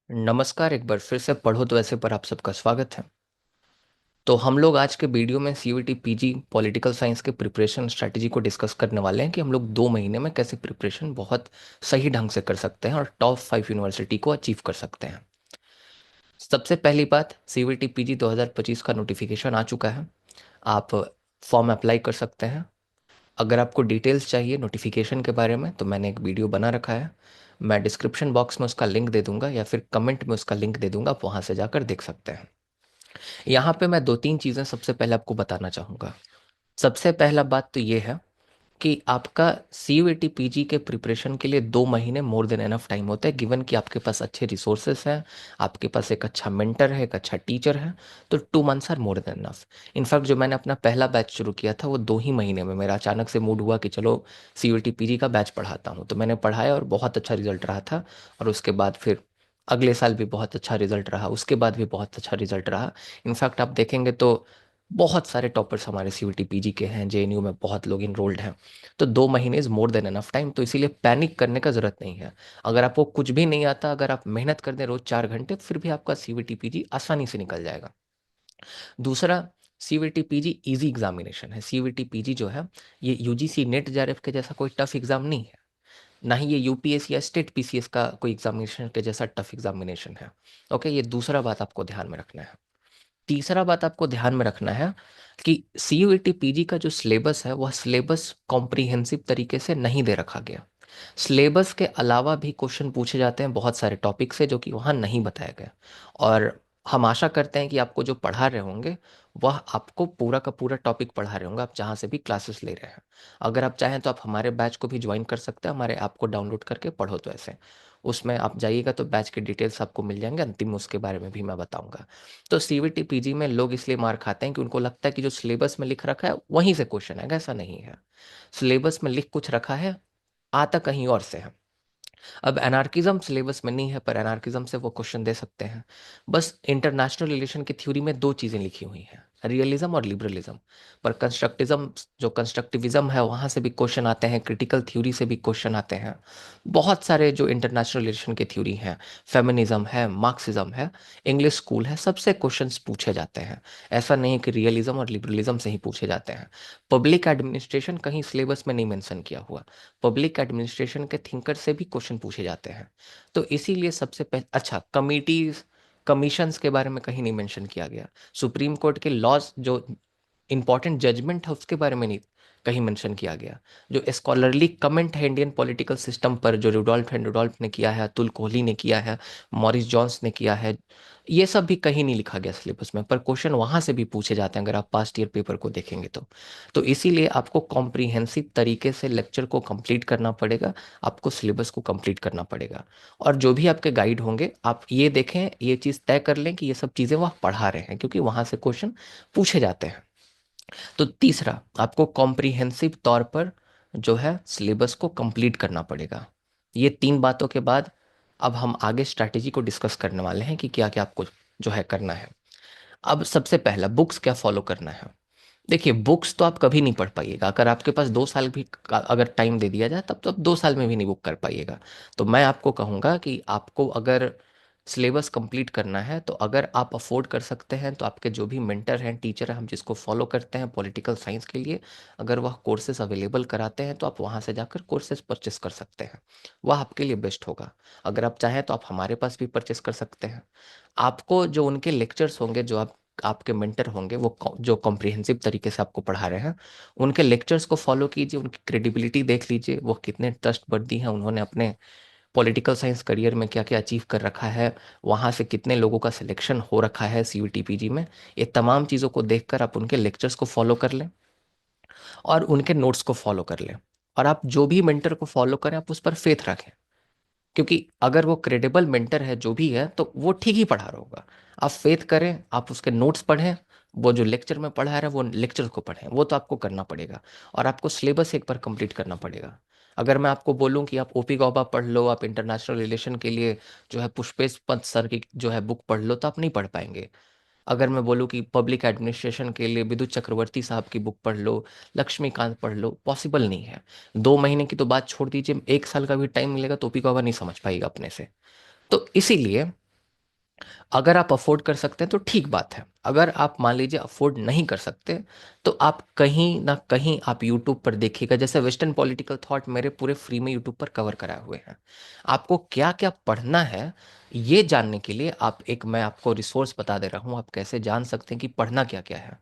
नमस्कार। एक बार फिर से पढ़ो तो ऐसे पर आप सबका स्वागत है। तो हम लोग आज के वीडियो में सीयूईटी पीजी पॉलिटिकल साइंस के प्रिपरेशन स्ट्रैटेजी को डिस्कस करने वाले हैं कि हम लोग 2 महीने में कैसे प्रिपरेशन बहुत सही ढंग से कर सकते हैं और टॉप 5 यूनिवर्सिटी को अचीव कर सकते हैं। सबसे पहली बात, सीयूईटी पीजी 2025 का नोटिफिकेशन आ चुका है। आप फॉर्म अप्लाई कर सकते हैं। अगर आपको डिटेल्स चाहिए नोटिफिकेशन के बारे में तो मैंने एक वीडियो बना रखा है। मैं डिस्क्रिप्शन बॉक्स में उसका लिंक दे दूंगा या फिर कमेंट में उसका लिंक दे दूंगा, आप वहां से जाकर देख सकते हैं। यहाँ पे मैं 2-3 चीज़ें सबसे पहले आपको बताना चाहूँगा। सबसे पहला बात तो ये है कि आपका सीयूईटी पीजी के प्रिपरेशन के लिए 2 महीने मोर देन एनफ टाइम होता है, गिवन कि आपके पास अच्छे रिसोर्सेस हैं, आपके पास एक अच्छा मेंटर है, एक अच्छा टीचर है। तो 2 months are more than enough. In fact जो मैंने अपना पहला बैच शुरू किया था वो 2 ही महीने में मेरा अचानक से मूड हुआ कि चलो सीयूईटी पीजी का बैच पढ़ाता हूँ, तो मैंने पढ़ाया और बहुत अच्छा रिजल्ट रहा था। और उसके बाद फिर अगले साल भी बहुत अच्छा रिजल्ट रहा, उसके बाद भी बहुत अच्छा रिजल्ट रहा। इनफैक्ट आप देखेंगे तो बहुत सारे टॉपर्स हमारे सीयूईटी पीजी के हैं, जेएनयू में बहुत लोग इनरोल्ड हैं। तो 2 महीने is more than enough time, तो इसीलिए पैनिक करने का जरूरत नहीं है। अगर आपको कुछ भी नहीं आता, अगर आप मेहनत कर दें रोज 4 घंटे, फिर भी आपका सीयूईटी पीजी आसानी से निकल जाएगा। दूसरा, सीयूईटी पीजी इजी एग्जामिनेशन है। सीयूईटी पीजी जो है ये यूजीसी नेट जेआरएफ के जैसा कोई टफ एग्जाम नहीं है, ना ही ये यूपीएससी या स्टेट पीसीएस का कोई एग्जामिनेशन के जैसा टफ एग्जामिनेशन है। ओके, ये दूसरा बात आपको ध्यान में रखना है। तीसरा बात आपको ध्यान में रखना है कि सीयूईटी पीजी का जो सिलेबस है वह सिलेबस कॉम्प्रिहेंसिव तरीके से नहीं दे रखा गया। सिलेबस के अलावा भी क्वेश्चन पूछे जाते हैं बहुत सारे टॉपिक से, जो कि वहाँ नहीं बताया गया। और हम आशा करते हैं कि आपको जो पढ़ा रहे होंगे वह आपको पूरा का पूरा टॉपिक पढ़ा रहे होंगे, आप जहाँ से भी क्लासेस ले रहे हैं। अगर आप चाहें तो आप हमारे बैच को भी ज्वाइन कर सकते हैं, हमारे ऐप को डाउनलोड करके पढ़ो तो ऐसे। उसमें आप जाइएगा तो बैच के डिटेल्स आपको मिल जाएंगे, अंतिम में उसके बारे में भी मैं बताऊंगा। तो सीयूईटी पीजी में लोग इसलिए मार खाते हैं कि उनको लगता है कि जो सिलेबस में लिख रखा है वहीं से क्वेश्चन आएगा, ऐसा नहीं है। सिलेबस में लिख कुछ रखा है, आता कहीं और से है। अब एनार्किज्म सिलेबस में नहीं है, पर एनार्किज्म से वो क्वेश्चन दे सकते हैं। बस इंटरनेशनल रिलेशन की थ्योरी में 2 चीजें लिखी हुई हैं, रियलिज्म और लिबरलिज्म। पर कंस्ट्रक्टिज्म, जो कंस्ट्रक्टिविज्म है, वहां से भी क्वेश्चन आते हैं, क्रिटिकल थ्योरी से भी क्वेश्चन आते हैं। बहुत सारे जो इंटरनेशनल रिलेशन की थ्योरी हैं, फेमिनिज्म है, मार्क्सिज्म है, इंग्लिश स्कूल है, सबसे क्वेश्चंस पूछे जाते हैं। ऐसा नहीं है कि रियलिज्म और लिबरलिज्म से ही पूछे जाते हैं। पब्लिक एडमिनिस्ट्रेशन कहीं सिलेबस में नहीं मेंशन किया हुआ, पब्लिक एडमिनिस्ट्रेशन के थिंकर से भी क्वेश्चन पूछे जाते हैं। तो इसीलिए सबसे पहले, अच्छा, कमिटीज कमीशंस के बारे में कहीं नहीं मेंशन किया गया। सुप्रीम कोर्ट के लॉज जो इंपॉर्टेंट जजमेंट है उसके बारे में नहीं कहीं मेंशन किया गया। जो स्कॉलरली कमेंट है इंडियन पॉलिटिकल सिस्टम पर, जो रुडोल्फ एंड रुडोल्फ ने किया है, अतुल कोहली ने किया है, मॉरिस जॉन्स ने किया है, ये सब भी कहीं नहीं लिखा गया सिलेबस में, पर क्वेश्चन वहां से भी पूछे जाते हैं अगर आप पास्ट ईयर पेपर को देखेंगे तो इसीलिए आपको कॉम्प्रिहेंसिव तरीके से लेक्चर को कंप्लीट करना पड़ेगा, आपको सिलेबस को कंप्लीट करना पड़ेगा। और जो भी आपके गाइड होंगे, आप ये देखें, ये चीज़ तय कर लें कि ये सब चीज़ें वह पढ़ा रहे हैं, क्योंकि वहां से क्वेश्चन पूछे जाते हैं। तो तीसरा, आपको कॉम्प्रिहेंसिव तौर पर जो है सिलेबस को कंप्लीट करना पड़ेगा। ये 3 बातों के बाद अब हम आगे स्ट्रैटेजी को डिस्कस करने वाले हैं कि क्या क्या आपको जो है करना है। अब सबसे पहला, बुक्स क्या फॉलो करना है। देखिए, बुक्स तो आप कभी नहीं पढ़ पाइएगा, अगर आपके पास 2 साल भी अगर टाइम दे दिया जाए तब तो आप 2 साल में भी नहीं बुक कर पाइएगा। तो मैं आपको कहूँगा कि आपको अगर सिलेबस कंप्लीट करना है तो अगर आप अफोर्ड कर सकते हैं तो आपके जो भी मेंटर हैं, टीचर हैं, हम जिसको फॉलो करते हैं पॉलिटिकल साइंस के लिए, अगर वह कोर्सेज अवेलेबल कराते हैं तो आप वहाँ से जाकर कोर्सेज परचेस कर सकते हैं। वह आपके लिए बेस्ट होगा। अगर आप चाहें तो आप हमारे पास भी परचेस कर सकते हैं। आपको जो उनके लेक्चर्स होंगे, जो आपके मेंटर होंगे, वो जो कॉम्प्रिहेंसिव तरीके से आपको पढ़ा रहे हैं, उनके लेक्चर्स को फॉलो कीजिए, उनकी क्रेडिबिलिटी देख लीजिए, वो कितने ट्रस्टवर्दी हैं, उन्होंने अपने पॉलिटिकल साइंस करियर में क्या क्या अचीव कर रखा है, वहाँ से कितने लोगों का सिलेक्शन हो रखा है सीयूईटी पीजी में। ये तमाम चीज़ों को देखकर आप उनके लेक्चर्स को फॉलो कर लें और उनके नोट्स को फॉलो कर लें। और आप जो भी मेंटर को फॉलो करें, आप उस पर फेथ रखें, क्योंकि अगर वो क्रेडिबल मेंटर है जो भी है तो वो ठीक ही पढ़ा रहा होगा। आप फेथ करें, आप उसके नोट्स पढ़ें, वो जो लेक्चर में पढ़ा रहा है वो लेक्चर को पढ़ें, वो तो आपको करना पड़ेगा। और आपको सिलेबस एक बार कंप्लीट करना पड़ेगा। अगर मैं आपको बोलूं कि आप ओपी गौबा पढ़ लो, आप इंटरनेशनल रिलेशन के लिए जो है पुष्पेश पंत सर की जो है बुक पढ़ लो, तो आप नहीं पढ़ पाएंगे। अगर मैं बोलूँ कि पब्लिक एडमिनिस्ट्रेशन के लिए विद्युत चक्रवर्ती साहब की बुक पढ़ लो, लक्ष्मीकांत पढ़ लो, पॉसिबल नहीं है। 2 महीने की तो बात छोड़ दीजिए, 1 साल का भी टाइम मिलेगा तो ओपी गौबा नहीं समझ पाएगा अपने से। तो इसीलिए अगर आप अफोर्ड कर सकते हैं तो ठीक बात है। अगर आप मान लीजिए अफोर्ड नहीं कर सकते, तो आप कहीं ना कहीं आप यूट्यूब पर देखिएगा। जैसे वेस्टर्न पॉलिटिकल थॉट मेरे पूरे फ्री में यूट्यूब पर कवर कराए हुए हैं। आपको क्या क्या पढ़ना है ये जानने के लिए आप एक मैं आपको रिसोर्स बता दे रहा हूँ, आप कैसे जान सकते हैं कि पढ़ना क्या क्या है।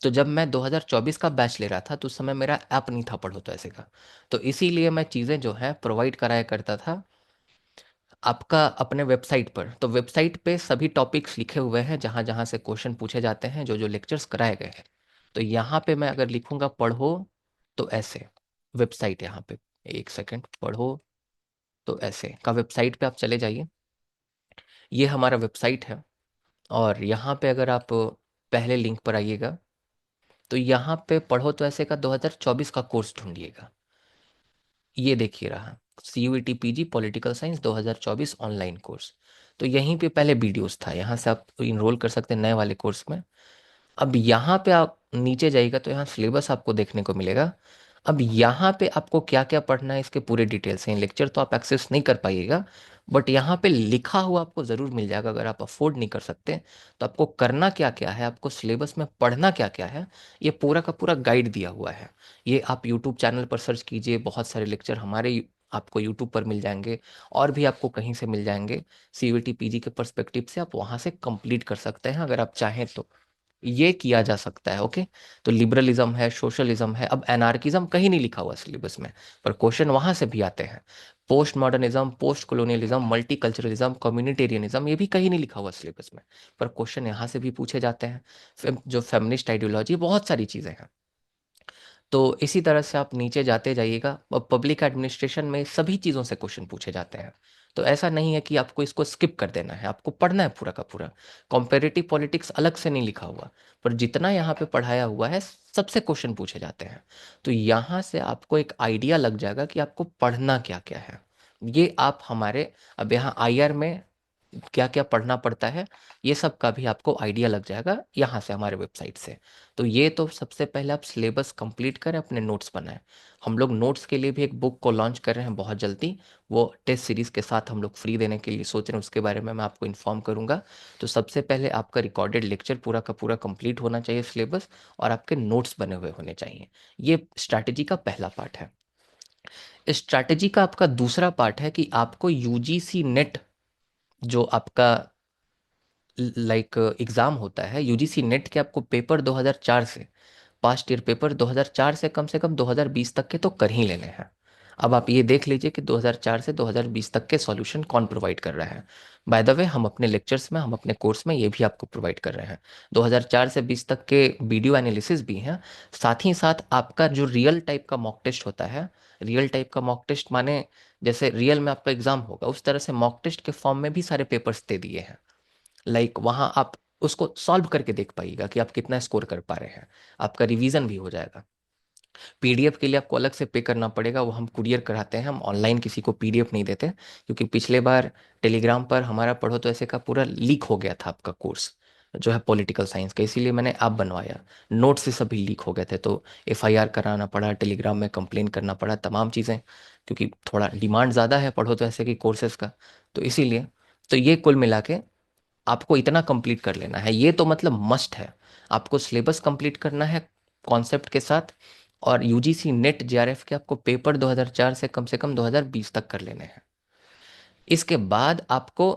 तो जब मैं 2024 का बैच ले रहा था तो उस समय मेरा ऐप नहीं था पढ़ो तो ऐसे का। तो इसीलिए मैं चीज़ें जो है प्रोवाइड कराया करता था आपका अपने वेबसाइट पर। तो वेबसाइट पे सभी टॉपिक्स लिखे हुए हैं जहाँ जहाँ से क्वेश्चन पूछे जाते हैं, जो जो लेक्चर्स कराए गए हैं। तो यहाँ पे मैं अगर लिखूंगा पढ़ो तो ऐसे, वेबसाइट यहाँ पे, एक सेकंड, पढ़ो तो ऐसे का वेबसाइट पे आप चले जाइए। ये हमारा वेबसाइट है। और यहाँ पे अगर आप पहले लिंक पर आइएगा तो यहाँ पे पढ़ो तो ऐसे का 2024 का कोर्स ढूंढिएगा। ये देखिए रहा, CUET PG political science 2024 online course. तो यहीं पे पहले वीडियोस था, यहाँ से आप इनरोल कर सकते हैं नए वाले कोर्स में। अब यहाँ पे आप नीचे जाइएगा तो यहाँ सिलेबस आपको देखने को मिलेगा। अब यहाँ पे आपको क्या क्या पढ़ना है इसके पूरे डिटेल्स हैं। लेक्चर तो आप एक्सेस नहीं कर पाइएगा, बट यहाँ पे लिखा हुआ आपको ज़रूर मिल जाएगा। अगर आप अफोर्ड नहीं कर सकते तो आपको करना क्या क्या है, आपको सिलेबस में पढ़ना क्या क्या है, ये पूरा का पूरा गाइड दिया हुआ है। ये आप यूट्यूब चैनल पर सर्च कीजिए, बहुत सारे लेक्चर हमारे आपको यूट्यूब पर मिल जाएंगे, और भी आपको कहीं से मिल जाएंगे। CUET PG के पर्सपेक्टिव से आप वहाँ से कंप्लीट कर सकते हैं अगर आप चाहें तो। ये किया जा सकता है, ओके। तो लिबरलिज्म है, सोशलिज्म है। अब एनार्किज्म कहीं नहीं लिखा हुआ सिलेबस में, पर क्वेश्चन वहां से भी आते हैं। Post modernism, post colonialism, multiculturalism, communitarianism, ये भी कहीं नहीं लिखा हुआ सिलेबस में, पर क्वेश्चन यहाँ से भी पूछे जाते हैं। जो फेमिनिस्ट आइडियोलॉजी, बहुत सारी चीजें हैं। तो इसी तरह से आप नीचे जाते जाइएगा, पब्लिक एडमिनिस्ट्रेशन में सभी चीज़ों से क्वेश्चन पूछे जाते हैं। तो ऐसा नहीं है कि आपको इसको स्किप कर देना है, आपको पढ़ना है पूरा का पूरा। कॉम्पेरेटिव पॉलिटिक्स अलग से नहीं लिखा हुआ, पर जितना यहाँ पे पढ़ाया हुआ है सबसे क्वेश्चन पूछे जाते हैं। तो यहाँ से आपको एक आइडिया लग जाएगा कि आपको पढ़ना क्या क्या है। ये आप हमारे, अब यहाँ IR में क्या क्या पढ़ना पड़ता है, ये सब का भी आपको आइडिया लग जाएगा यहाँ से, हमारे वेबसाइट से। तो ये तो सबसे पहले आप सिलेबस कंप्लीट करें, अपने नोट्स बनाएं। हम लोग नोट्स के लिए भी एक बुक को लॉन्च कर रहे हैं बहुत जल्दी। वो टेस्ट सीरीज के साथ हम लोग फ्री देने के लिए सोच रहे हैं, उसके बारे में मैं आपको इन्फॉर्म करूंगा। तो सबसे पहले आपका रिकॉर्डेड लेक्चर पूरा का पूरा कंप्लीट होना चाहिए सिलेबस, और आपके नोट्स बने हुए होने चाहिए। ये स्ट्रैटेजी का पहला पार्ट है। इस स्ट्रैटेजी का आपका दूसरा पार्ट है कि आपको UGC नेट, जो आपका लाइक एग्ज़ाम होता है UGC नेट के, आपको पेपर 2004 से, पास्ट ईयर पेपर 2004 से कम 2020 तक के तो कर ही लेने हैं। अब आप ये देख लीजिए कि 2004 से 2020 तक के सॉल्यूशन कौन प्रोवाइड कर रहा है। बाय द वे, हम अपने लेक्चर्स में, हम अपने कोर्स में ये भी आपको प्रोवाइड कर रहे हैं। 2004 से 20 तक के वीडियो एनालिसिस भी हैं। साथ ही साथ आपका जो रियल टाइप का मॉक टेस्ट होता है, रियल टाइप का मॉक टेस्ट माने जैसे रियल में आपका एग्जाम होगा, उस तरह से मॉक टेस्ट के फॉर्म में भी सारे पेपर्स दे दिए हैं। वहां आप उसको सॉल्व करके देख पाइएगा कि आप कितना स्कोर कर पा रहे हैं। आपका रिवीजन भी हो जाएगा। PDF के लिए आपको अलग से पे करना पड़ेगा, वो हम कुरियर कराते हैं, हम ऑनलाइन किसी को PDF नहीं देते। क्योंकि पिछले बार टेलीग्राम पर हमारा पढ़ो तो ऐसे का पूरा लीक हो गया था आपका कोर्स, जो है पॉलिटिकल साइंस का, इसीलिए मैंने ऐप बनवाया। नोट से सभी लीक हो गए थे, तो FIR कराना पड़ा, टेलीग्राम में कंप्लेन करना पड़ा, तमाम चीज़ें, क्योंकि थोड़ा डिमांड ज़्यादा है पढ़ो तो ऐसे की कोर्सेज का। तो इसीलिए, तो ये कुल मिला के आपको इतना कंप्लीट कर लेना है। ये तो मतलब मस्ट है, आपको सिलेबस कंप्लीट करना है कॉन्सेप्ट के साथ। और UGC नेट JRF के आपको पेपर 2004 से कम 2020 तक कर लेने हैं। इसके बाद आपको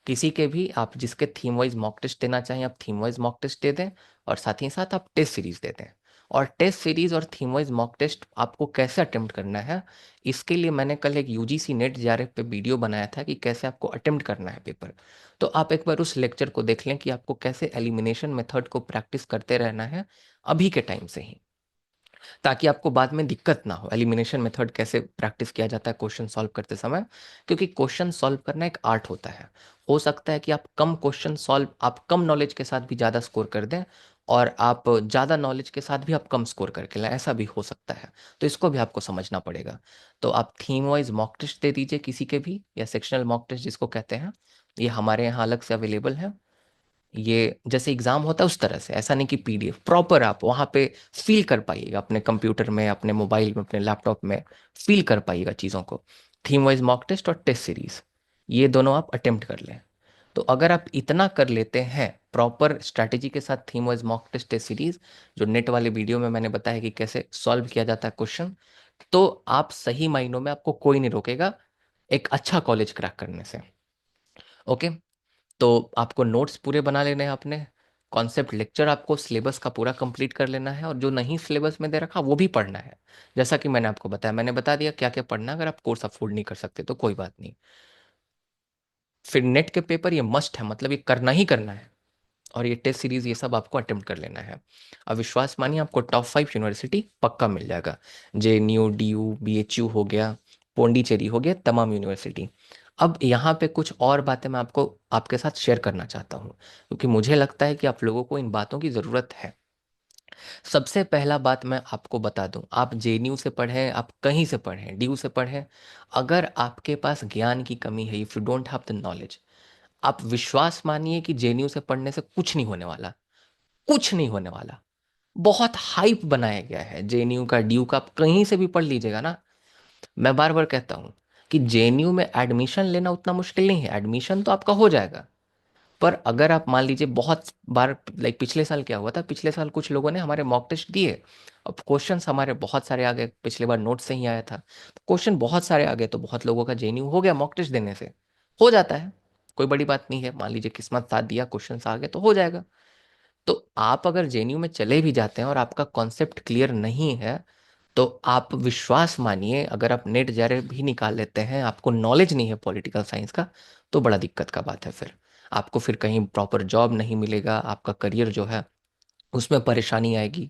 किसी के भी, आप जिसके थीम वाइज मॉक टेस्ट देना चाहें आप थीम वाइज मॉक टेस्ट दे दें, और साथ ही साथ आप टेस्ट सीरीज दे दें। और टेस्ट सीरीज और थीम वाइज मॉक टेस्ट आपको कैसे अटेम्प्ट करना है, इसके लिए मैंने कल एक UGC नेट JRF पे वीडियो बनाया था कि कैसे आपको अटेम्प्ट करना है पेपर। तो आप एक बार उस लेक्चर को देख लें कि आपको कैसे एलिमिनेशन मेथड को प्रैक्टिस करते रहना है अभी के टाइम से ही, ताकि आपको बाद में दिक्कत ना हो। एलिमिनेशन मेथड कैसे प्रैक्टिस किया जाता है क्वेश्चन सॉल्व करते समय, क्योंकि क्वेश्चन सॉल्व करना एक आर्ट होता है। हो सकता है कि आप कम क्वेश्चन सॉल्व, आप कम नॉलेज के साथ भी ज़्यादा स्कोर कर दें, और आप ज़्यादा नॉलेज के साथ भी आप कम स्कोर करके लाएं, ऐसा भी हो सकता है। तो इसको भी आपको समझना पड़ेगा। तो आप थीम वाइज मॉक टेस्ट दे दीजिए किसी के भी, या सेक्शनल मॉक टेस्ट जिसको कहते हैं, ये हमारे यहाँ अलग से अवेलेबल है। ये जैसे एग्जाम होता है उस तरह से, ऐसा नहीं कि PDF प्रॉपर, आप वहां पे फील कर पाइएगा अपने कंप्यूटर में, अपने मोबाइल में, अपने लैपटॉप में फील कर पाइएगा चीज़ों को। थीम वाइज मॉक टेस्ट और टेस्ट सीरीज, ये दोनों आप अटेम्प्ट कर लें। तो अगर आप इतना कर लेते हैं प्रॉपर स्ट्रैटेजी के साथ, theme wise mock test series, जो नेट वाले वीडियो में मैंने बताया कि कैसे सॉल्व किया जाता है क्वेश्चन, तो आप सही मायनों में, आपको कोई नहीं रोकेगा एक अच्छा कॉलेज क्रैक करने से। ओके। तो आपको नोट्स पूरे बना लेने हैं, आपने कॉन्सेप्ट लेक्चर आपको सिलेबस का पूरा कंप्लीट कर लेना है, और जो नहीं सिलेबस में दे रखा वो भी पढ़ना है। जैसा कि मैंने आपको बताया, मैंने बता दिया क्या क्या पढ़ना है। अगर आप कोर्स अफोर्ड नहीं कर सकते तो कोई बात नहीं। फिर नेट के पेपर ये मस्ट है, मतलब ये करना ही करना है, और ये टेस्ट सीरीज ये सब आपको अटेम्प्ट कर लेना है। अब विश्वास मानिए आपको टॉप 5 यूनिवर्सिटी पक्का मिल जाएगा। JNU, DU, BHU हो गया, पौंडीचेरी हो गया, तमाम यूनिवर्सिटी। अब यहाँ पे कुछ और बातें मैं आपको आपके साथ शेयर करना चाहता हूँ, क्योंकि मुझे लगता है कि आप लोगों को इन बातों की ज़रूरत है। सबसे पहला बात मैं आपको बता दूं, आप JNU से पढ़ें, आप कहीं से पढ़ें, DU से पढ़ें, अगर आपके पास ज्ञान की कमी है, if you don't have the knowledge, आप विश्वास मानिए कि JNU से पढ़ने से कुछ नहीं होने वाला। कुछ नहीं होने वाला। बहुत हाइप बनाया गया है JNU का, DU का, आप कहीं से भी पढ़ लीजिएगा ना। मैं बार बार कहता हूं कि JNU में एडमिशन लेना उतना मुश्किल नहीं है, एडमिशन तो आपका हो जाएगा। पर अगर आप मान लीजिए, बहुत बार लाइक पिछले साल क्या हुआ था, पिछले साल कुछ लोगों ने हमारे मॉक टेस्ट दिए, अब क्वेश्चंस हमारे बहुत सारे आ गए, पिछले बार नोट से ही आया था, क्वेश्चन बहुत सारे आ गए, तो बहुत लोगों का JNU हो गया मॉक टेस्ट देने से। हो जाता है, कोई बड़ी बात नहीं है, मान लीजिए किस्मत साथ दिया, क्वेश्चन आ गए तो हो जाएगा। तो आप अगर JNU में चले भी जाते हैं और आपका कॉन्सेप्ट क्लियर नहीं है, तो आप विश्वास मानिए, अगर आप नेट जरे भी निकाल लेते हैं, आपको नॉलेज नहीं है पॉलिटिकल साइंस का, तो बड़ा दिक्कत का बात है। फिर आपको फिर कहीं प्रॉपर जॉब नहीं मिलेगा, आपका करियर जो है उसमें परेशानी आएगी।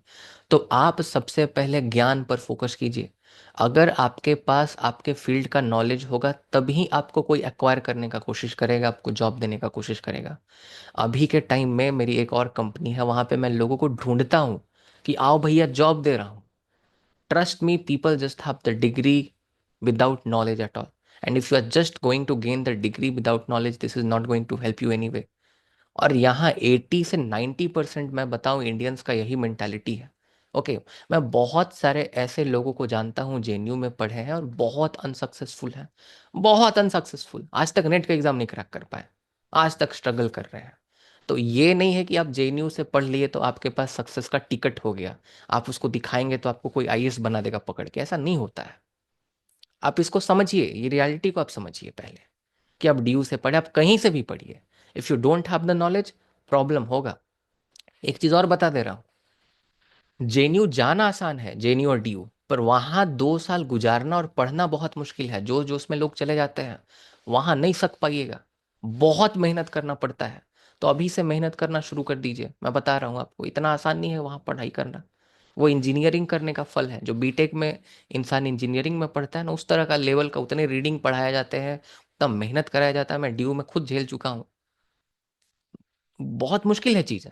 तो आप सबसे पहले ज्ञान पर फोकस कीजिए। अगर आपके पास आपके फील्ड का नॉलेज होगा, तभी आपको कोई एक्वायर करने का कोशिश करेगा, आपको जॉब देने का कोशिश करेगा। अभी के टाइम में मेरी एक और कंपनी है, वहां पे मैं लोगों को ढूंढता हूँ कि आओ भैया जॉब दे रहा हूँ। Trust me, people just have the degree without knowledge at all. And if you are just going to gain the degree without knowledge, this is not going to help you anyway. और यहाँ 80 से 90% मैं बताऊं, Indians का यही mentality है। Okay. मैं बहुत सारे ऐसे लोगों को जानता हूँ JNU में पढ़े हैं और बहुत अनसक्सेसफुल हैं, बहुत अनसक्सेसफुल, आज तक नेट का एग्जाम नहीं क्रैक कर पाए, आज तक स्ट्रगल कर रहे हैं। तो ये नहीं है कि आप JNU से पढ़ लिए तो आपके पास सक्सेस का टिकट हो गया, आप उसको दिखाएंगे तो आपको कोई IAS बना देगा पकड़ के, ऐसा नहीं होता है। आप इसको समझिए, ये रियलिटी को आप समझिए पहले, कि आप DU से पढ़े, आप कहीं से भी पढ़िए, if you don't have the knowledge, problem होगा। एक चीज और बता दे रहा हूं, JNU जाना आसान है, JNU और DU, पर वहां 2 साल गुजारना और पढ़ना बहुत मुश्किल है। जो जो उसमें लोग चले जाते हैं वहां नहीं सक पाइएगा, बहुत मेहनत करना पड़ता है। तो अभी से मेहनत करना शुरू कर दीजिए, मैं बता रहा हूँ आपको, इतना आसान नहीं है वहां पढ़ाई करना। वो इंजीनियरिंग करने का फल है, जो बीटेक में इंसान इंजीनियरिंग में पढ़ता है ना, उस तरह का लेवल का, उतने रीडिंग पढ़ाया जाते हैं, उतना मेहनत कराया जाता है। मैं DU में खुद झेल चुका हूँ, बहुत मुश्किल है चीज़।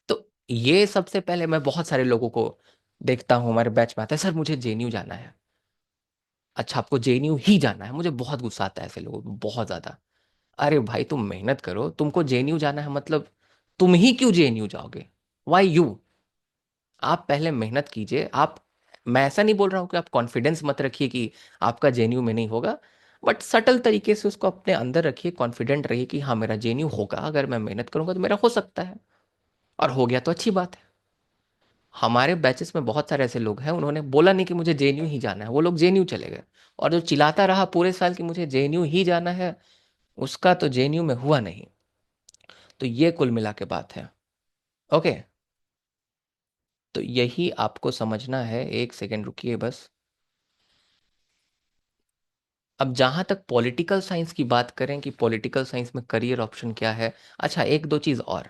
तो ये सबसे पहले मैं बहुत सारे लोगों को देखता हूँ, हमारे बैच में आता है, सर मुझे JNU जाना है। अच्छा, आपको JNU ही जाना है? मुझे बहुत गुस्सा आता है ऐसे लोगों को, बहुत ज्यादा। अरे भाई, तुम मेहनत करो, तुमको JNU जाना है मतलब तुम ही क्यों JNU जाओगे? Why you? आप पहले मेहनत कीजिए। आप, मैं ऐसा नहीं बोल रहा हूँ कि आप कॉन्फिडेंस मत रखिए कि आपका JNU में नहीं होगा, बट सटल तरीके से उसको अपने अंदर रखिए, कॉन्फिडेंट रहिए कि हाँ मेरा JNU होगा, अगर मैं मेहनत करूंगा तो मेरा हो सकता है, और हो गया तो अच्छी बात है। हमारे बैचेस में बहुत सारे ऐसे लोग हैं, उन्होंने बोला नहीं कि मुझे JNU ही जाना है, वो लोग JNU चले गए। और जो चिल्लाता रहा पूरे साल कि मुझे JNU ही जाना है, उसका तो JNU में हुआ नहीं। तो ये कुल मिला के बात है। ओके। तो यही आपको समझना है, एक सेकेंड रुकिए बस। अब जहां तक पॉलिटिकल साइंस की बात करें कि पॉलिटिकल साइंस में करियर ऑप्शन क्या है, अच्छा एक दो चीज और।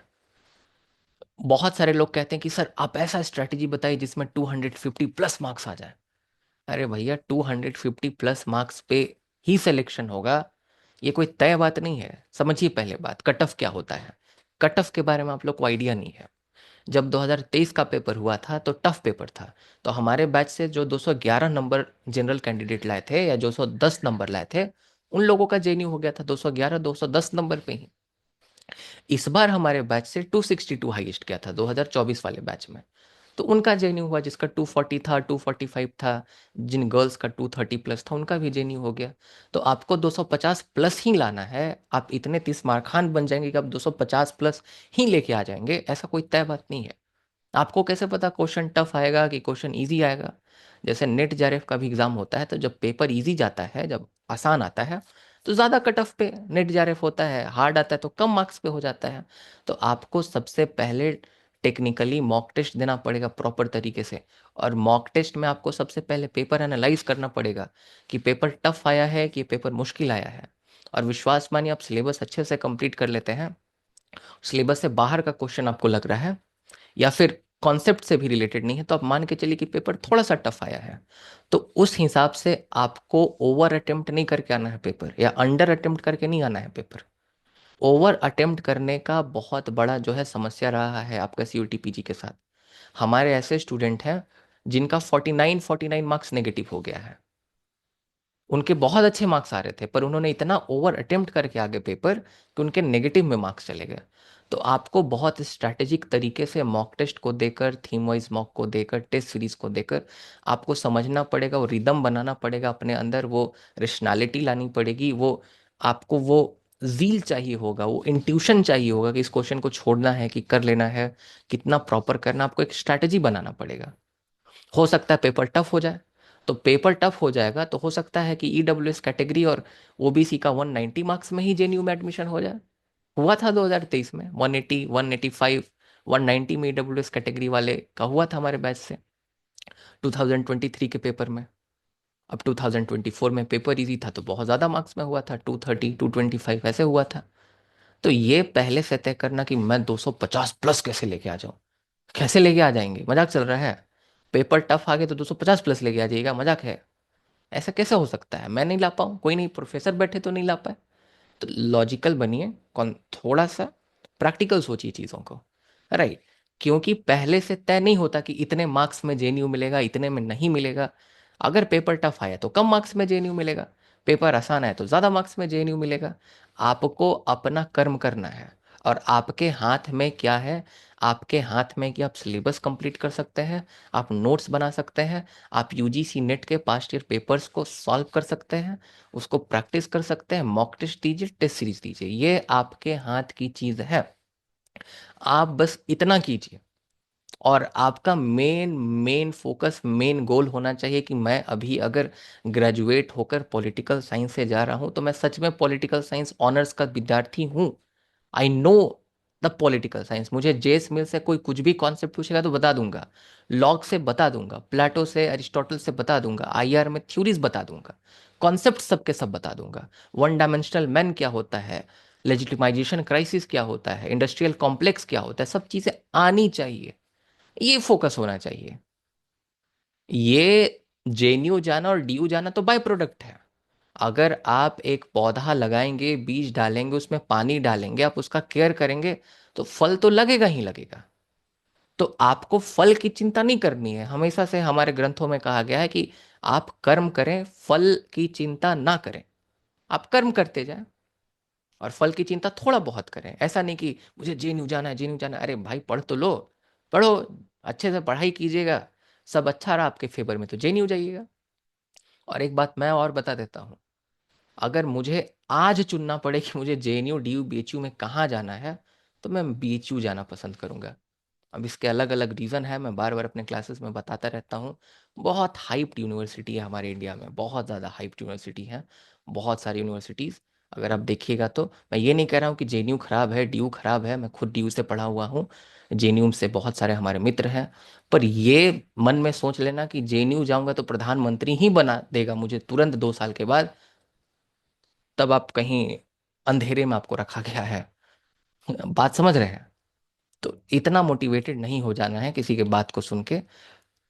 बहुत सारे लोग कहते हैं कि सर आप ऐसा स्ट्रेटजी बताइए जिसमें 250 प्लस मार्क्स आ जाए। अरे भैया, 250 प्लस मार्क्स पे ही सिलेक्शन होगा, ये कोई तय बात नहीं है। समझिए पहले बात, कट ऑफ क्या होता है। कट ऑफ के बारे में आप लोग को आइडिया नहीं है। जब 2023 का पेपर हुआ था तो टफ पेपर था, तो हमारे बैच से जो 211 नंबर जनरल कैंडिडेट लाए थे या 210 नंबर लाए थे, उन लोगों का JNU हो गया था 211 210 नंबर पे ही। इस बार हमारे बैच से 262 हाईएस्ट गया था 2024 वाले बैच में। तो उनका जेएनयू हुआ, जिसका 240 था, 245 था, जिन गर्ल्स का 230 प्लस था उनका भी जेएनयू हो गया। तो आपको 250 प्लस ही लाना है। आप इतने 30 मारखान बन जाएंगे कि आप 250 प्लस ही लेके आ जाएंगे, ऐसा कोई तय बात नहीं है। आपको कैसे पता क्वेश्चन टफ आएगा कि क्वेश्चन इजी आएगा? जैसे नेट जेआरएफ का भी एग्जाम होता है, तो जब पेपर इजी जाता है, जब आसान आता है, तो ज़्यादा कट ऑफ पे नेट जेआरएफ होता है, हार्ड आता है तो कम मार्क्स पे हो जाता है। तो आपको सबसे पहले टेक्निकली मॉक टेस्ट देना पड़ेगा प्रॉपर तरीके से। और मॉक टेस्ट में आपको सबसे पहले पेपर एनालाइज करना पड़ेगा कि पेपर टफ आया है कि पेपर मुश्किल आया है। और विश्वास मानिए, आप सिलेबस अच्छे से कंप्लीट कर लेते हैं, सिलेबस से बाहर का क्वेश्चन आपको लग रहा है या फिर कॉन्सेप्ट से भी रिलेटेड नहीं है, तो आप मान के चलिए कि पेपर थोड़ा सा टफ आया है, तो उस हिसाब से आपको ओवर अटेम्प्ट नहीं करके आना है पेपर, या अंडर अटेम्प्ट करके नहीं आना है पेपर। ओवर अटेम्प्ट करने का बहुत बड़ा जो है समस्या रहा है आपका सीयूटी पीजी के साथ। हमारे ऐसे स्टूडेंट हैं जिनका 49 मार्क्स नेगेटिव हो गया है। उनके बहुत अच्छे मार्क्स आ रहे थे, पर उन्होंने इतना ओवर अटेम्प्ट करके आगे पेपर कि उनके नेगेटिव में मार्क्स चले गए। तो आपको बहुत स्ट्रैटेजिक तरीके से मॉक टेस्ट को देकर, थीम वाइज मॉक को देकर, टेस्ट सीरीज को देकर आपको समझना पड़ेगा, वो रिदम बनाना पड़ेगा अपने अंदर, वो रेशनैलिटी लानी पड़ेगी, वो आपको वो जील चाहिए होगा, वो इंट्यूशन चाहिए होगा कि इस क्वेश्चन को छोड़ना है कि कर लेना है, कितना प्रॉपर करना, आपको एक स्ट्रैटेजी बनाना पड़ेगा। हो सकता है पेपर टफ हो जाए, तो पेपर टफ हो जाएगा तो हो सकता है कि ईडब्ल्यूएस कैटेगरी और ओबीसी का 190 मार्क्स में ही जेएनयू में एडमिशन हो जाए। हुआ था 2023 में 180, 185, 190 में ईडब्ल्यूएस कैटेगरी वाले का हुआ था हमारे बैच से 2023 के पेपर में। अब 2024 में पेपर इजी था तो बहुत ज़्यादा मार्क्स में हुआ था, 230, 225 ऐसे हुआ था। तो ये पहले से तय करना कि मैं 250 प्लस कैसे लेके आ जाऊं। कैसे लेके आ जाएंगे, मजाक चल रहा है? पेपर टफ आ गए तो 250 प्लस लेके आ जाइएगा, मजाक है? ऐसा कैसे हो सकता है? मैं नहीं ला पाऊँ, कोई नहीं, प्रोफेसर बैठे तो नहीं ला पाए? तो लॉजिकल बनिए, कौन थोड़ा सा प्रैक्टिकल सोचिए चीज़ों को, राइट? क्योंकि पहले से तय नहीं होता कि इतने मार्क्स में जेएनयू मिलेगा, इतने में नहीं मिलेगा। अगर पेपर टफ आया तो कम मार्क्स में जेएनयू मिलेगा, पेपर आसान आया तो ज़्यादा मार्क्स में जेएनयू मिलेगा। आपको अपना कर्म करना है, और आपके हाथ में क्या है? आपके हाथ में कि आप सिलेबस कंप्लीट कर सकते हैं, आप नोट्स बना सकते हैं, आप यूजीसी नेट के पास्ट ईयर पेपर्स को सॉल्व कर सकते हैं, उसको प्रैक्टिस कर सकते हैं, मॉक टेस्ट दीजिए, टेस्ट सीरीज दीजिए, ये आपके हाथ की चीज है। आप बस इतना कीजिए। और आपका main main focus, main goal होना चाहिए कि मैं अभी अगर ग्रेजुएट होकर पॉलिटिकल साइंस से जा रहा हूं तो मैं सच में पॉलिटिकल साइंस ऑनर्स का विद्यार्थी हूं। I know the political science. मुझे जेस मिल से कोई कुछ भी कॉन्सेप्ट पूछेगा तो बता दूंगा, लॉग से बता दूंगा, प्लेटो से, अरिस्टोटल से बता दूंगा, आईआर में थ्योरीज बता दूंगा, कॉन्सेप्ट सबके सब बता दूंगा। वन डायमेंशनल मैन क्या होता है, लेजिटिमाइजेशन क्राइसिस क्या होता है, इंडस्ट्रियल कॉम्प्लेक्स क्या होता है, सब चीजें आनी चाहिए। ये फोकस होना चाहिए। ये जेएनयू जाना और डीयू जाना तो बाय प्रोडक्ट है। अगर आप एक पौधा लगाएंगे, बीज डालेंगे, उसमें पानी डालेंगे, आप उसका केयर करेंगे, तो फल तो लगेगा ही लगेगा। तो आपको फल की चिंता नहीं करनी है। हमेशा से हमारे ग्रंथों में कहा गया है कि आप कर्म करें, फल की चिंता ना करें। आप कर्म करते जाएं और फल की चिंता थोड़ा बहुत करें। ऐसा नहीं कि मुझे जेएनयू जाना है, जेएनयू जाना है। अरे भाई, पढ़ तो लो, पढ़ो, अच्छे से पढ़ाई कीजिएगा, सब अच्छा रहा आपके फेवर में तो जेएनयू जाइएगा। और एक बात मैं और बता देता हूँ, अगर मुझे आज चुनना पड़े कि मुझे जेएनयू डीयू बीएचयू में कहाँ जाना है, तो मैं बीएचयू जाना पसंद करूंगा। अब इसके अलग अलग रीज़न है, मैं बार बार अपने क्लासेस में बताता रहता हूँ। बहुत हाइप्ड यूनिवर्सिटी है हमारे इंडिया में, बहुत ज़्यादा हाइप्ड यूनिवर्सिटी है, बहुत सारी यूनिवर्सिटीज़। अगर आप देखिएगा तो मैं ये नहीं कह रहा हूँ कि जेएनयू खराब है, डीयू खराब है, मैं खुद डीयू से पढ़ा हुआ हूँ, जेएनयू से बहुत सारे हमारे मित्र हैं। पर ये मन में सोच लेना कि जेएनयू जाऊंगा तो प्रधानमंत्री ही बना देगा मुझे तुरंत 2 साल के बाद, तब आप कहीं अंधेरे में आपको रखा गया है। बात समझ रहे हैं? तो इतना मोटिवेटेड नहीं हो जाना है किसी के बात को सुन के।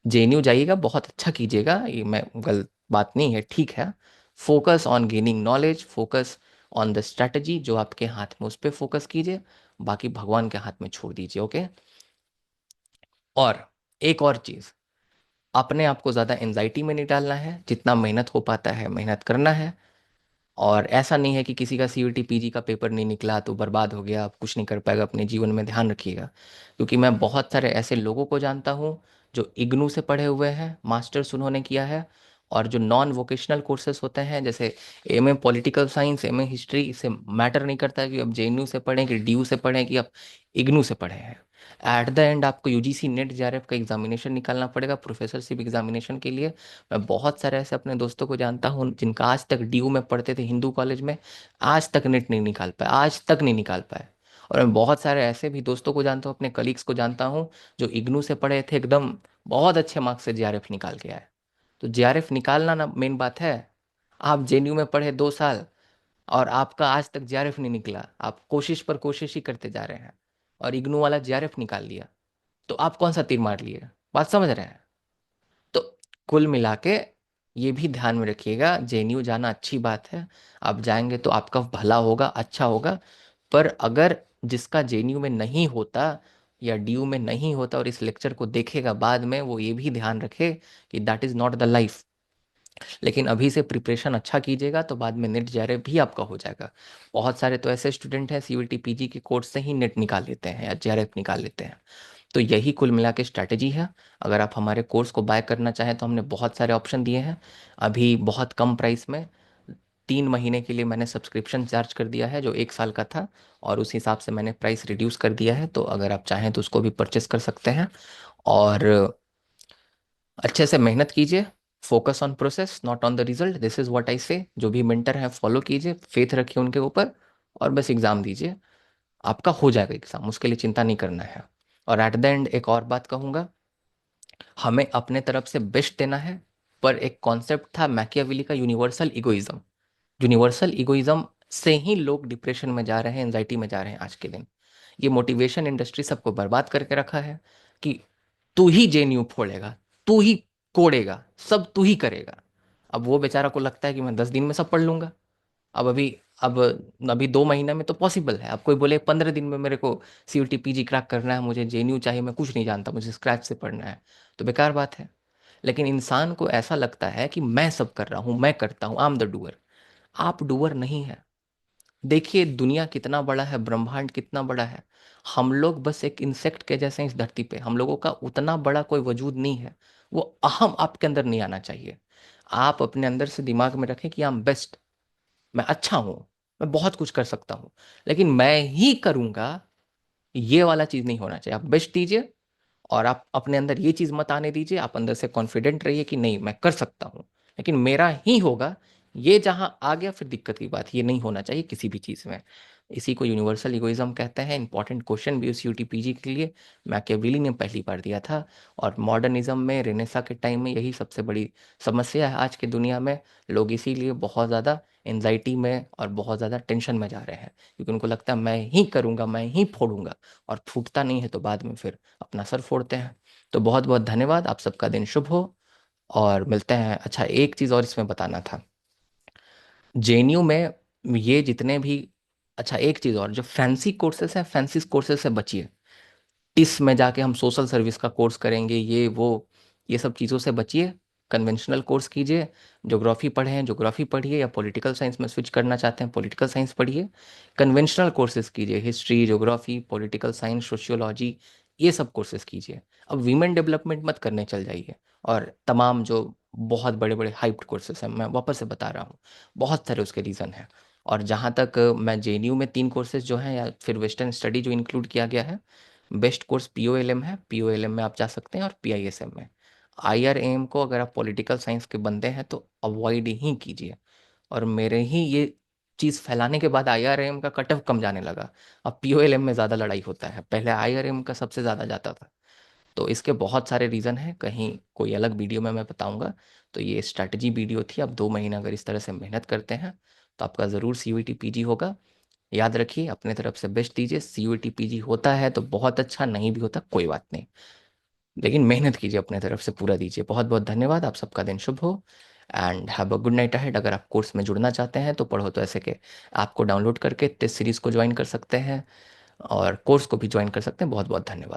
जेएनयू जाइएगा, बहुत अच्छा कीजिएगा, ये मैं गलत बात नहीं है, ठीक है। Focus on gaining knowledge, focus on the strategy जो आपके हाथ में, उस पर फोकस कीजिए, बाकी भगवान के हाथ में छोड़ दीजिए, ओके? और एक और चीज़, अपने आप को ज़्यादा एंजाइटी में नहीं डालना है, जितना मेहनत हो पाता है मेहनत करना है। और ऐसा नहीं है कि किसी का सीयूटी पीजी का पेपर नहीं निकला तो बर्बाद हो गया, आप कुछ नहीं कर पाएगा अपने जीवन में, ध्यान रखिएगा। क्योंकि मैं बहुत सारे ऐसे लोगों को जानता हूँ जो इग्नू से पढ़े हुए हैं, मास्टर्स उन्होंने किया है, और जो नॉन वोकेशनल कोर्सेज होते हैं जैसे MA political science, MA history, इससे मैटर नहीं करता है कि आप जेएनयू से पढ़ें कि डीयू से पढ़ें कि आप इग्नू से पढ़े हैं। एट द एंड आपको यूजीसी नेट जेआरएफ का एग्जामिनेशन निकालना पड़ेगा प्रोफेसरशिप एग्जामिनेशन के लिए। मैं बहुत सारे ऐसे अपने दोस्तों को जानता हूँ जिनका आज तक डीयू में पढ़ते थे हिंदू कॉलेज में, आज तक नेट नहीं निकाल पाए, आज तक नहीं निकाल पाए। और मैं बहुत सारे ऐसे भी दोस्तों को जानता हूँ, अपने कलीग्स को जानता हूँ जो इग्नू से पढ़े थे, एकदम बहुत अच्छे मार्क्स से जेआरएफ निकाल के आए। तो जेआरएफ निकालना ना मेन बात है। आप जेएनयू में पढ़े 2 साल और आपका आज तक जेआरएफ नहीं निकला, आप कोशिश पर कोशिश ही करते जा रहे हैं, और इग्नू वाला जेआरएफ निकाल लिया, तो आप कौन सा तीर मार लिए? बात समझ रहे हैं? तो कुल मिला के ये भी ध्यान में रखिएगा, जेएनयू जाना अच्छी बात है, आप जाएंगे तो आपका भला होगा, अच्छा होगा। पर अगर जिसका जेएनयू में नहीं होता या डीयू में नहीं होता और इस लेक्चर को देखेगा बाद में, वो ये भी ध्यान रखे कि that is not the life. लेकिन अभी से प्रिपरेशन अच्छा कीजिएगा तो बाद में नेट जेआरएफ भी आपका हो जाएगा। बहुत सारे तो ऐसे स्टूडेंट हैं सीयूटी पीजी के कोर्स से ही नेट निकाल लेते हैं या जेआरएफ निकाल लेते हैं। तो यही कुल मिला के स्ट्रैटेजी है। अगर आप हमारे कोर्स को बाय करना चाहें तो हमने बहुत सारे ऑप्शन दिए हैं अभी बहुत कम प्राइस में। 3 महीने के लिए मैंने सब्सक्रिप्शन चार्ज कर दिया है जो 1 साल का था, और उस हिसाब से मैंने प्राइस रिड्यूस कर दिया है, तो अगर आप चाहें तो उसको भी परचेस कर सकते हैं। और अच्छे से मेहनत कीजिए, focus on process not on the result, this is what I से। जो भी मेंटर हैं फॉलो कीजिए, फेथ रखिए उनके ऊपर, और बस एग्जाम दीजिए, आपका हो जाएगा एग्जाम, उसके लिए चिंता नहीं करना है। और एट द एंड एक और बात कहूंगा, हमें अपने तरफ से बेस्ट देना है, पर एक कॉन्सेप्ट था मैकियावेली का, यूनिवर्सल इगोइज्म। यूनिवर्सल इगोइज्म से ही लोग डिप्रेशन में जा रहे हैं, एंजाइटी में जा रहे हैं आज के दिन। ये मोटिवेशन इंडस्ट्री सबको बर्बाद करके रखा है कि तू ही जेएनयू फोड़ेगा, तू ही कोड़ेगा, सब तू ही करेगा। अब वो बेचारा को लगता है कि मैं 10 दिन में सब पढ़ लूंगा। अब अभी अब अभी 2 महीने में तो पॉसिबल है, अब कोई बोले 15 दिन में मेरे को सीयूटी पीजी क्रैक करना है, मुझे जेएनयू चाहिए, मैं कुछ नहीं जानता, मुझे स्क्रैच से पढ़ना है, तो बेकार बात है। लेकिन इंसान को ऐसा लगता है कि मैं सब कर रहा हूँ, मैं करता हूँ, आई एम द डूअर। आप डूअर नहीं है। देखिए दुनिया कितना बड़ा है, ब्रह्मांड कितना बड़ा है, हम लोग बस एक इंसेक्ट के जैसे हैं इस धरती पे, हम लोगों का उतना बड़ा कोई वजूद नहीं है। वो अहम आपके अंदर नहीं आना चाहिए। आप अपने अंदर से दिमाग में रखें कि आई एम बेस्ट, मैं अच्छा हूं, मैं बहुत कुछ कर सकता हूं, लेकिन मैं ही करूंगा, ये वाला चीज नहीं होना चाहिए। आप बेस्ट दीजिए, और आप अपने अंदर ये चीज मत आने दीजिए, आप अंदर से कॉन्फिडेंट रहिए कि नहीं मैं कर सकता हूँ, लेकिन मेरा ही होगा। ये जहां आ गया फिर दिक्कत की बात, ये नहीं होना चाहिए किसी भी चीज में। इसी को यूनिवर्सल इगोइज्म कहते हैं। इंपॉर्टेंट क्वेश्चन भी उस यूटीपीजी के लिए मैकियावेली ने पहली बार दिया था, और मॉडर्निज्म में, रेनेसा के टाइम में यही सबसे बड़ी समस्या है आज की दुनिया में। लोग इसीलिए बहुत ज़्यादा एंजाइटी में और बहुत ज़्यादा टेंशन में जा रहे हैं, क्योंकि उनको लगता है मैं ही करूँगा, मैं ही फोड़ूंगा, और फूटता नहीं है तो बाद में फिर अपना सर फोड़ते हैं। तो बहुत बहुत धन्यवाद, आप सबका दिन शुभ हो, और मिलते हैं। अच्छा एक चीज़ और इसमें बताना था, जेएनयू में ये जितने भी, अच्छा एक चीज़ और, जो फैंसी कोर्सेस हैं, फैंसी कोर्सेस से बचिए। टिस में जाके हम सोशल सर्विस का कोर्स करेंगे, ये वो, ये सब चीज़ों से बचिए। कन्वेंशनल कोर्स कीजिए, ज्योग्राफी पढ़ें, ज्योग्राफी पढ़िए, या पॉलिटिकल साइंस में स्विच करना चाहते हैं पॉलिटिकल साइंस पढ़िए। कन्वेंशनल कोर्सेज कीजिए, history, geography, political science, sociology, ये सब कोर्सेज कीजिए। अब वीमेन डेवलपमेंट मत करने चल जाइए, और तमाम जो बहुत बड़े बड़े हाइप्ड कोर्सेज हैं, मैं वापस से बता रहा हूँ, बहुत सारे उसके रीज़न हैं। और जहाँ तक मैं जेएनयू में 3 कोर्सेज जो हैं, या फिर वेस्टर्न स्टडी जो इंक्लूड किया गया है, बेस्ट कोर्स पीओएलएम है, पीओएलएम में आप जा सकते हैं, और पीआईएसएम में। आईआरएम को अगर आप पॉलिटिकल साइंस के बंदे हैं तो अवॉइड ही कीजिए। और मेरे ही ये चीज़ फैलाने के बाद आईआरएम का कट ऑफ कम जाने लगा। अब पीओएलएम में ज़्यादा लड़ाई होता है, पहले आईआरएम का सबसे ज़्यादा जाता था। तो इसके बहुत सारे रीज़न हैं, कहीं कोई अलग वीडियो में मैं बताऊंगा। तो ये स्ट्रैटेजी वीडियो थी। आप 2 महीना अगर इस तरह से मेहनत करते हैं तो आपका ज़रूर सीयूईटी पीजी होगा। याद रखिए, अपने तरफ से बेस्ट दीजिए। सीयूईटी पीजी होता है तो बहुत अच्छा, नहीं भी होता कोई बात नहीं, लेकिन मेहनत कीजिए, अपने तरफ से पूरा दीजिए। बहुत बहुत धन्यवाद, आप सबका दिन शुभ हो, and have a good night ahead. अगर आप कोर्स में जुड़ना चाहते हैं तो पढ़ो तो ऐसे के ऐप को डाउनलोड करके टेस्ट सीरीज को ज्वाइन कर सकते हैं, और कोर्स को भी ज्वाइन कर सकते हैं। बहुत बहुत धन्यवाद।